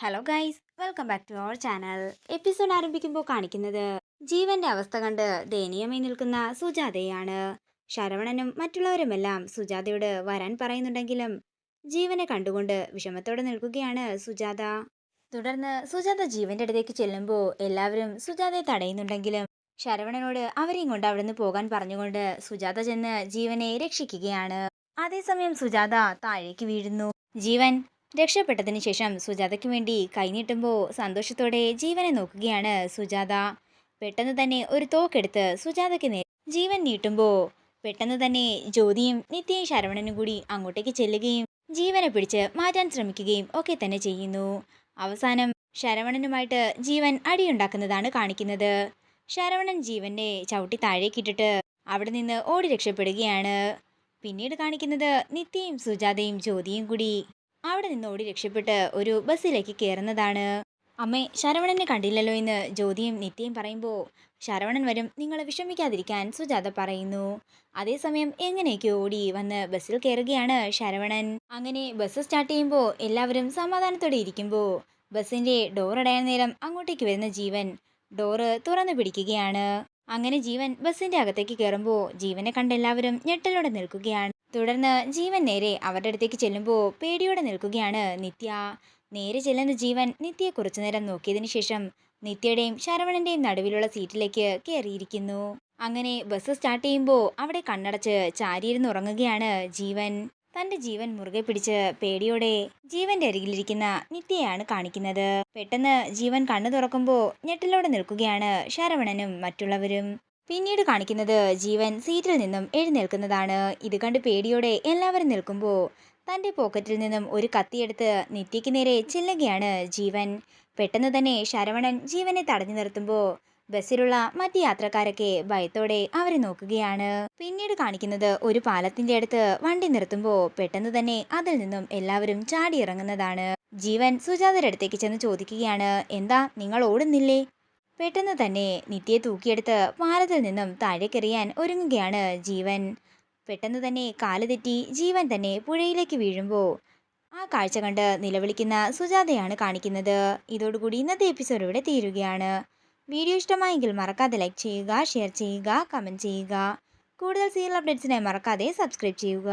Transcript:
Hello guys, welcome back to our channel. Episode ആരംഭിക്കുമ്പോൾ കാണിക്കുന്നത് ജീവന്റെ അവസ്ഥ കണ്ട് ദയനീയമായി നിൽക്കുന്ന സുജാതയാണ്. ശരവണനും മറ്റുള്ളവരുമെല്ലാം സുജാതയോട് വരാൻ പറയുന്നുണ്ടെങ്കിലും ജീവനെ കണ്ടുകൊണ്ട് വിഷമത്തോടെ നിൽക്കുകയാണ് സുജാത. തുടർന്ന് സുജാത ജീവന്റെ അടുത്തേക്ക് ചെല്ലുമ്പോൾ എല്ലാവരും സുജാതയെ തടയുന്നുണ്ടെങ്കിലും ശരവണനോട് അവരെയും കൊണ്ട് അവിടുന്ന് പോകാൻ പറഞ്ഞുകൊണ്ട് സുജാത ചെന്ന് ജീവനെ രക്ഷിക്കുകയാണ്. അതേസമയം സുജാത താഴേക്ക് വീഴുന്നു. ജീവൻ രക്ഷപ്പെട്ടതിന് ശേഷം സുജാതയ്ക്ക് വേണ്ടി കൈനീട്ടുമ്പോൾ സന്തോഷത്തോടെ ജീവനെ നോക്കുകയാണ് സുജാത. പെട്ടെന്ന് തന്നെ ഒരു തോക്കെടുത്ത് സുജാതയ്ക്ക് നേരെ ജീവൻ നീട്ടുമ്പോൾ പെട്ടെന്ന് തന്നെ ജ്യോതിയും നിത്യയും ശരവണനും കൂടി അങ്ങോട്ടേക്ക് ചെല്ലുകയും ജീവനെ പിടിച്ച് മാറ്റാൻ ശ്രമിക്കുകയും ഒക്കെ തന്നെ ചെയ്യുന്നു. അവസാനം ശരവണനുമായിട്ട് ജീവൻ അടിയുണ്ടാക്കുന്നതാണ് കാണിക്കുന്നത്. ശരവണൻ ജീവനെ ചവിട്ടി താഴേക്കിട്ടിട്ട് അവിടെ നിന്ന് ഓടി രക്ഷപ്പെടുകയാണ്. പിന്നീട് കാണിക്കുന്നത് നിത്യയും സുജാതയും ജ്യോതിയും കൂടി അവിടെ നിന്ന് ഓടി രക്ഷപ്പെട്ട് ഒരു ബസ്സിലേക്ക് കയറുന്നതാണ്. അമ്മേ, ശരവണനെ കണ്ടില്ലല്ലോ എന്ന് ജ്യോതിയും നിത്യയും പറയുമ്പോൾ ശരവണൻ വരും, നിങ്ങൾ വിഷമിക്കാതിരിക്കാൻ സുജാത പറയുന്നു. അതേസമയം എങ്ങനെയൊക്കെ ഓടി വന്ന് ബസ്സിൽ കയറുകയാണ് ശരവണൻ. അങ്ങനെ ബസ് സ്റ്റാർട്ട് ചെയ്യുമ്പോൾ എല്ലാവരും സമാധാനത്തോടെ ഇരിക്കുമ്പോൾ ബസ്സിന്റെ ഡോർ അടയാൻ നേരം അങ്ങോട്ടേക്ക് വരുന്ന ജീവൻ ഡോറ് തുറന്നു പിടിക്കുകയാണ്. അങ്ങനെ ജീവൻ ബസ്സിന്റെ അകത്തേക്ക് കയറുമ്പോൾ ജീവനെ കണ്ട് എല്ലാവരും ഞെട്ടലോടെ നിൽക്കുകയാണ്. തുടർന്ന് ജീവൻ നേരെ അവരുടെ അടുത്തേക്ക് ചെല്ലുമ്പോൾ പേടിയോടെ നിൽക്കുകയാണ് നിത്യ. നേരെ ചെല്ലുന്ന ജീവൻ നിത്യയെ കുറച്ചു നേരം നോക്കിയതിനു ശേഷം നിത്യയുടെയും ശരവണന്റെയും നടുവിലുള്ള സീറ്റിലേക്ക് കയറിയിരിക്കുന്നു. അങ്ങനെ ബസ് സ്റ്റാർട്ട് ചെയ്യുമ്പോൾ അവിടെ കണ്ണടച്ച് ചാരിയിരുന്ന് ഉറങ്ങുകയാണ് ജീവൻ. തന്റെ ജീവൻ മുറുകെ പിടിച്ച് പേടിയോടെ ജീവന്റെ അരികിലിരിക്കുന്ന നിത്യയാണ് കാണിക്കുന്നത്. പെട്ടെന്ന് ജീവൻ കണ്ണു തുറക്കുമ്പോൾ ഞെട്ടലോടെ നിൽക്കുകയാണ് ശരവണനും മറ്റുള്ളവരും. പിന്നീട് കാണിക്കുന്നത് ജീവൻ സീറ്റിൽ നിന്നും എഴുന്നേൽക്കുന്നതാണ്. ഇത് കണ്ട് പേടിയോടെ എല്ലാവരും നിൽക്കുമ്പോൾ തന്റെ പോക്കറ്റിൽ നിന്നും ഒരു കത്തിയെടുത്ത് നിത്യയ്ക്ക് നേരെ ചെല്ലുകയാണ് ജീവൻ. പെട്ടെന്ന് തന്നെ ശരവണൻ ജീവനെ തടഞ്ഞു നിർത്തുമ്പോൾ ബസ്സിലുള്ള മറ്റ് യാത്രക്കാരൊക്കെ ഭയത്തോടെ അവരെ നോക്കുകയാണ്. പിന്നീട് കാണിക്കുന്നത് ഒരു പാലത്തിന്റെ അടുത്ത് വണ്ടി നിർത്തുമ്പോൾ പെട്ടെന്ന് തന്നെ അതിൽ നിന്നും എല്ലാവരും ചാടിയിറങ്ങുന്നതാണ്. ജീവൻ സുജാതയുടെ അടുത്തേക്ക് ചെന്ന് ചോദിക്കുകയാണ്, എന്താ നിങ്ങൾ ഓടുന്നില്ലേ? പെട്ടെന്ന് തന്നെ നിത്യയെ തൂക്കിയെടുത്ത് പാലത്തിൽ നിന്നും താഴേക്കെറിയാൻ ഒരുങ്ങുകയാണ് ജീവൻ. പെട്ടെന്ന് തന്നെ കാല് തെറ്റി ജീവൻ തന്നെ പുഴയിലേക്ക് വീഴുമ്പോൾ ആ കാഴ്ച കണ്ട് നിലവിളിക്കുന്ന സുജാതയാണ് കാണിക്കുന്നത്. ഇതോടുകൂടി ഇന്നത്തെ എപ്പിസോഡ് ഇവിടെ തീരുകയാണ്. വീഡിയോ ഇഷ്ടമായെങ്കിൽ മറക്കാതെ ലൈക്ക് ചെയ്യുക, ഷെയർ ചെയ്യുക, കമൻറ്റ് ചെയ്യുക. കൂടുതൽ സീരിയൽ അപ്ഡേറ്റ്സിനായി മറക്കാതെ സബ്സ്ക്രൈബ് ചെയ്യുക.